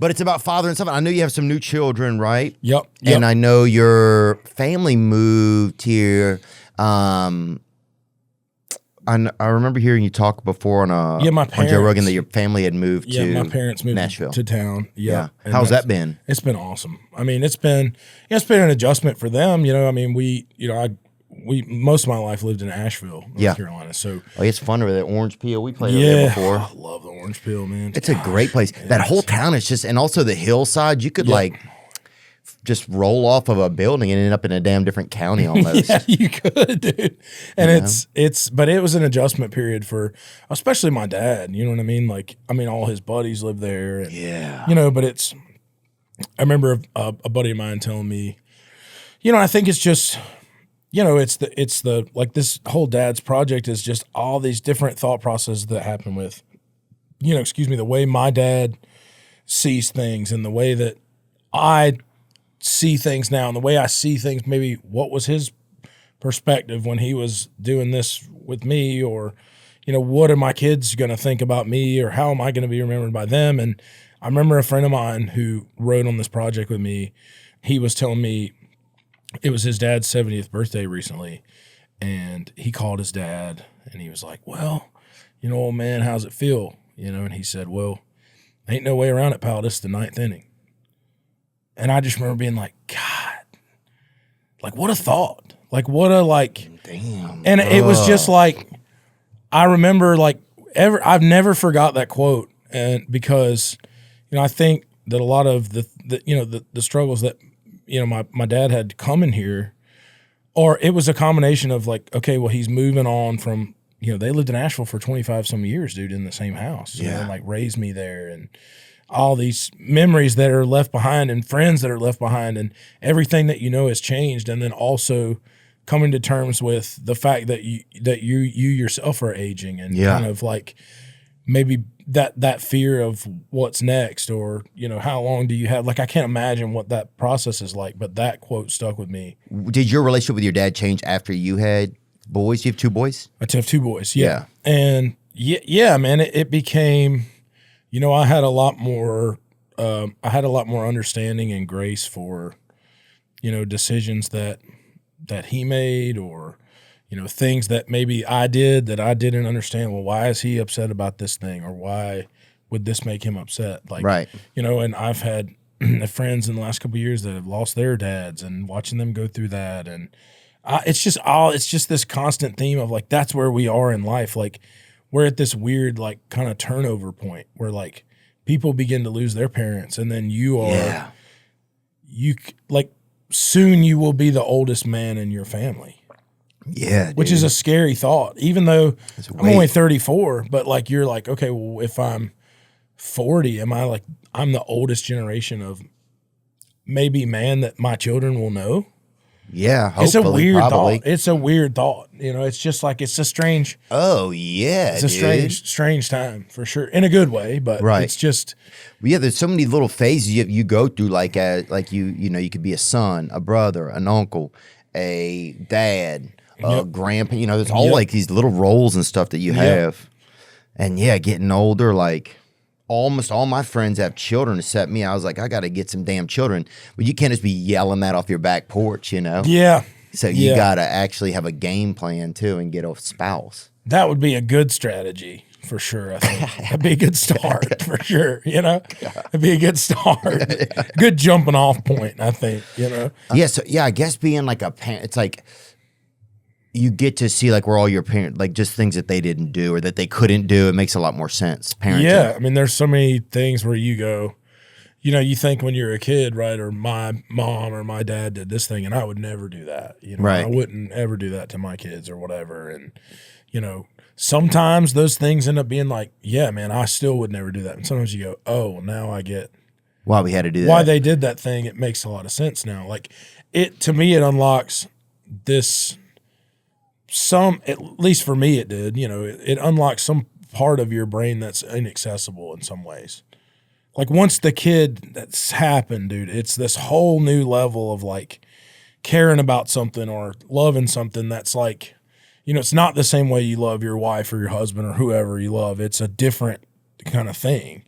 But it's about father and son. I know you have some new children, right? Yep. And I know your family moved here. I remember hearing you talk before on Joe Rogan that your family had moved to my parents moved Nashville. to town. Yeah. How's that been? It's been awesome. I mean, it's been an adjustment for them. I mean, we most of my life lived in Asheville, North Carolina. So it's fun over there. Orange Peel. We played over there before. I love the Orange Peel, man. It's a great place. That whole town is just, and also the hillside. You could just roll off of a building and end up in a damn different county almost. Yeah, you could, dude. And but it was an adjustment period for especially my dad. You know what I mean? Like, all his buddies live there. And, but I remember a buddy of mine telling me, I think it's just, it's the like this whole dad's project is just all these different thought processes that happen with, the way my dad sees things and the way that I see things now and the way I see things, maybe what was his perspective when he was doing this with me, or, what are my kids going to think about me, or how am I going to be remembered by them? And I remember a friend of mine who wrote on this project with me, he was telling me it was his dad's 70th birthday recently, and he called his dad and he was like, well, old man, how's it feel? And he said, well, ain't no way around it, pal. This is the 9th inning. And I just remember being like, God, like what a thought. Like what a damn. And it was just like, I remember I've never forgot that quote. And because, I think that a lot of the struggles that, my dad had coming here, or it was a combination of okay, well, he's moving on from, they lived in Asheville for 25 some years, dude, in the same house. And raised me there, and all these memories that are left behind and friends that are left behind and everything that has changed. And then also coming to terms with the fact that you yourself are aging, and kind of maybe that fear of what's next, or, how long do you have? I can't imagine what that process is like, but that quote stuck with me. Did your relationship with your dad change after you had boys? You have 2 boys? I have 2 boys. Yeah. And man, it became, I had a lot more understanding and grace for, decisions that he made, or, things that maybe I did that I didn't understand. Well, why is he upset about this thing, or why would this make him upset? Right. And I've had friends in the last couple of years that have lost their dads, and watching them go through that. And it's just this constant theme of that's where we are in life. We're at this weird, kind of turnover point where people begin to lose their parents, and then soon you will be the oldest man in your family. Yeah, which is a scary thought, even though I'm only 34, but you're okay, well, if I'm 40, am I I'm the oldest generation of maybe man that my children will know? Yeah, hopefully, it's a weird probably. thought. It's a weird thought. It's just it's a strange. Oh yeah, it's a strange time for sure, in a good way. But it's just. Yeah, there's so many little phases you go through. You could be a son, a brother, an uncle, a dad, a grandpa. There's all these little roles and stuff that you have. And getting older, almost all my friends have children except me. I was like, I got to get some damn children. But you can't just be yelling that off your back porch, Yeah. So you got to actually have a game plan too and get a spouse. That would be a good strategy for sure. I think that'd be a good start for sure. It'd be a good start, good jumping off point. I think. Yeah. So I guess being a parent, it's you get to see where all your parents, just things that they didn't do or that they couldn't do. It makes a lot more sense. Parenting. Yeah. I mean, there's so many things where you go, you think when you're a kid, right? Or my mom or my dad did this thing and I would never do that. Right. I wouldn't ever do that to my kids or whatever. And, sometimes those things end up being yeah, man, I still would never do that. And sometimes you go, oh, now I get why we had to do that. Why they did that thing. It makes a lot of sense now. To me, it unlocks this, at least for me, it did, it unlocks some part of your brain that's inaccessible in some ways. Once the kid that's happened, dude, it's this whole new level of caring about something or loving something that's it's not the same way you love your wife or your husband or whoever you love. It's a different kind of thing.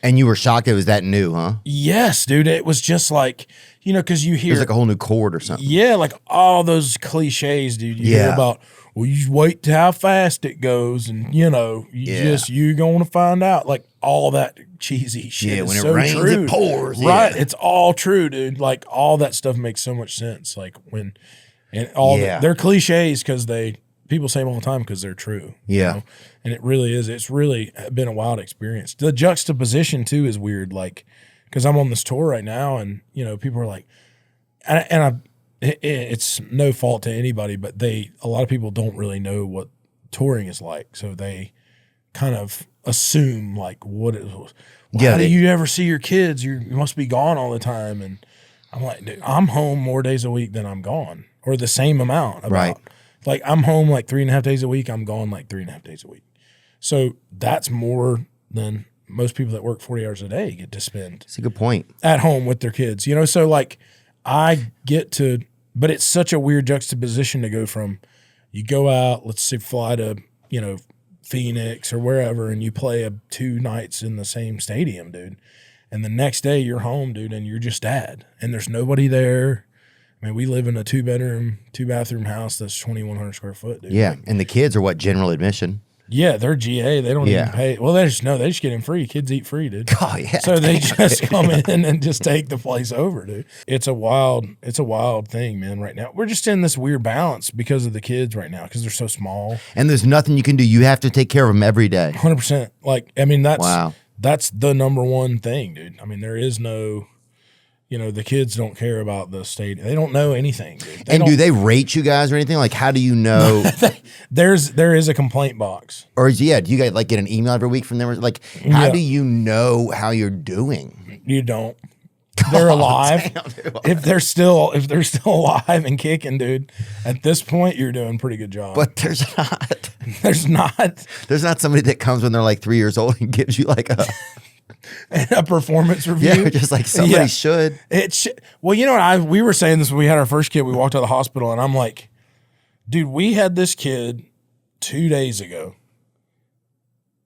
And you were shocked it was that new, huh? Yes, dude. It was just like, because you hear It was like a whole new chord or something. yeah, like all those cliches, dude. You hear about, well, you just wait to how fast it goes, and you're going to find out. Like all that cheesy shit. Yeah, is when it so rains, true. it pours. Right, Yeah. it's all true, dude. Like all that stuff makes so much sense. Like when, and all they're cliches because people say them all the time because they're true. Yeah, and it really is. It's really been a wild experience. The juxtaposition too is weird. Like because I'm on this tour right now, and people are like, it's no fault to anybody, but a lot of people don't really know what touring is like, so they kind of assume like what it was. How do you ever see your kids? You must be gone all the time. And I'm like, dude, I'm home more days a week than I'm gone, or the same amount. Right. Like I'm home like 3.5 days a week. I'm gone like 3.5 days a week. So that's more than most people that work 40 hours a day get to spend. That's a good point. At home with their kids, So like I get to, but it's such a weird juxtaposition to go from, you go out, let's say fly to, Phoenix or wherever, and you play 2 nights in the same stadium, dude. And the next day you're home, dude, and you're just dad, and there's nobody there. I mean, we live in a 2-bedroom, 2-bathroom house that's 2,100 square foot, dude. Yeah, and the kids are what, general admission? Yeah, they're GA. They don't even pay. Well, they just get in free. Kids eat free, dude. Oh yeah. So they just come in and just take the place over, dude. It's a wild thing, man. Right now, we're just in this weird balance because of the kids right now, because they're so small. And there's nothing you can do. You have to take care of them every day. 100%. Like, I mean, Wow. That's the number one thing, dude. I mean, there is no. The kids don't care about the state. They don't know anything, dude. Do they rate you guys or anything? Like, how do you know? There is a complaint box. Or do you guys like get an email every week from them? Like, how do you know how you're doing? You don't. They're alive. Damn, if they're still alive and kicking, dude, at this point you're doing a pretty good job. But there's not. There's not. There's not somebody that comes when they're like 3 years old and gives you like a performance review. Yeah, just like somebody should. Well, you know what? We were saying this when we had our first kid. We walked out of the hospital, and I'm like, dude, we had this kid 2 days ago,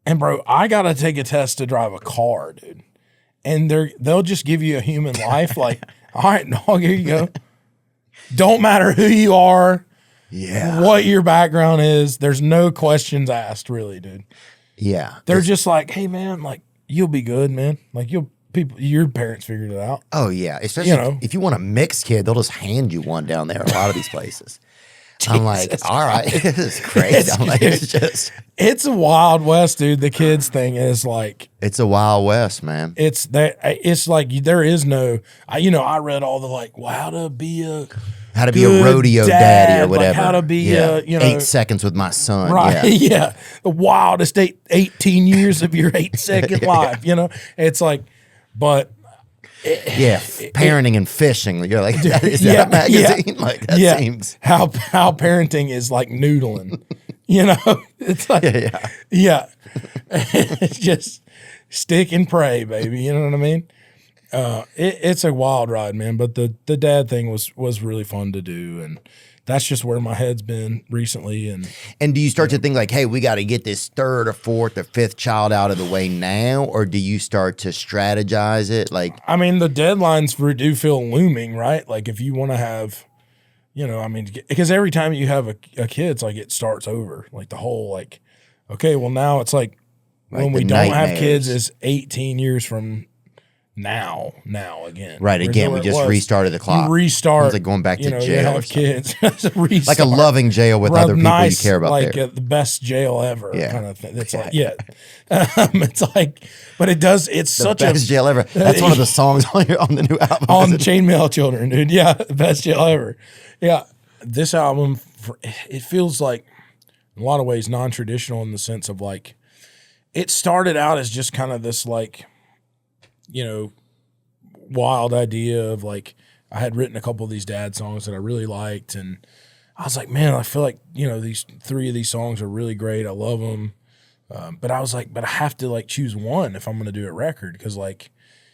and bro, I gotta take a test to drive a car, dude. And they'll just give you a human life. Like, all right, dog, here you go. Don't matter who you are, what your background is. There's no questions asked, really, dude. Yeah, they're just like, hey, man, like. You'll be good, man. Like your parents figured it out. Oh yeah, especially if you want a mixed kid, they'll just hand you one down there. A lot of these places. I'm like, all right, this is crazy. It's a Wild West, dude. The kids thing is like, it's a Wild West, man. It's like there is no. I read all the like, well, how to be a rodeo daddy or whatever. Like how to be 8 seconds with my son. Right. Yeah. The wildest 18 years of your 8-second life. It's like, but parenting and fishing. You're like, is that a magazine? Like that seems how parenting is like noodling. It's like it's just stick and pray, baby. You know what I mean? It's a wild ride, man. But the dad thing was really fun to do, and that's just where my head's been recently. And do you start to think like, hey, we got to get this 3rd or 4th or 5th child out of the way now, or do you start to strategize it? Like, I mean, the deadlines do feel looming, right? Like if you want to have, because every time you have a kid, it's like it starts over. Like the whole like, okay, well now it's like when we don't have kids is 18 years from now again. Right, again, we just restarted the clock. You restart. It's like going back to jail. You have kids. Like a loving jail with other people you care about like there. The best jail ever kind of thing. It's like, it's like, but it does, it's such a. Best jail ever. That's one of the songs on the new album. On Chainmail Children, dude. Yeah, best jail ever. Yeah. This album, it feels like, in a lot of ways, non-traditional in the sense of like, it started out as just kind of this like, wild idea of like, I had written a couple of these dad songs that I really liked, and I was like, man, I feel like these 3 of these songs are really great. I love them, but I was like, but I have to like choose one if I'm going to do a record, because like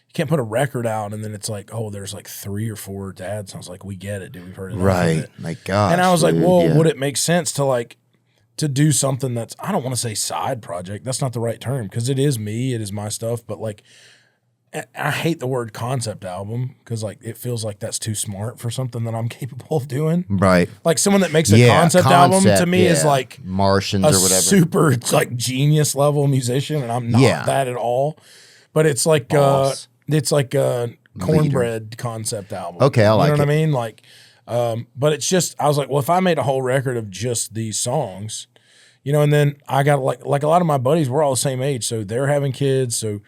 you can't put a record out and then it's like, oh, there's like 3 or 4 dad songs. Like, we get it, dude. We've heard it. Right, my gosh. And I was like, well, would it make sense to like to do something that's, I don't want to say side project. That's not the right term because it is me, it is my stuff. But like, I hate the word concept album because like it feels like that's too smart for something that I'm capable of doing. Right. Like someone that makes a concept album to me is like Martians a or whatever. super like genius level musician, and I'm not that at all. But it's like cornbread concept album. Okay, I like it. You know what I mean? Like, but it's just, I was like, well, if I made a whole record of just these songs, you know, and then I got like a lot of my buddies, we're all the same age, so they're having kids, so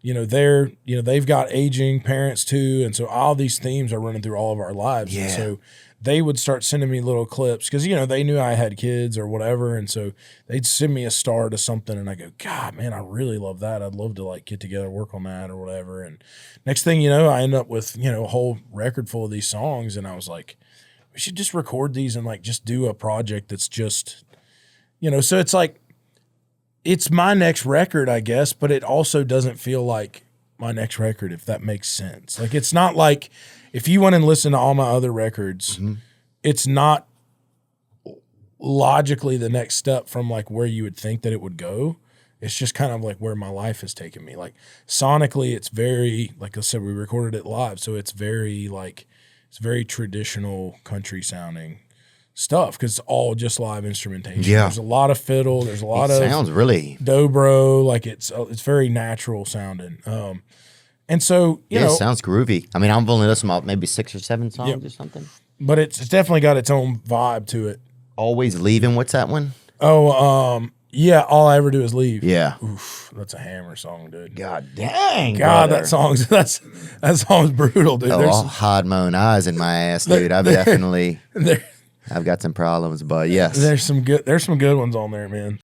they've got aging parents too, and so all these themes are running through all of our lives. Yeah. And so they would start sending me little clips because they knew I had kids or whatever, and so they'd send me a star to something, and I go, God, man, I really love that. I'd love to like get together, work on that or whatever. And next thing you know, I end up with a whole record full of these songs, and I was like, we should just record these and like just do a project that's just, so it's like, it's my next record, I guess, but it also doesn't feel like my next record, if that makes sense. Like, it's not like if you went and listen to all my other records, it's not logically the next step from like where you would think that it would go. It's just kind of like where my life has taken me. Like sonically, it's very, like I said, we recorded it live. So it's very traditional country sounding stuff because it's all just live instrumentation. Yeah. There's a lot of fiddle. There's a lot of sounds really dobro. Like it's very natural sounding. And so it sounds groovy. I mean, I've only listened to maybe 6 or 7 songs or something, but it's definitely got its own vibe to it. Always Leaving. What's that one? Oh, yeah. All I Ever Do Is Leave. Yeah. Oof, that's a hammer song, dude. God dang. God, brother. that song's brutal, dude. Oh, I'll hide my own eyes in my ass, dude. I've got some problems, but yes. There's some good ones on there, man.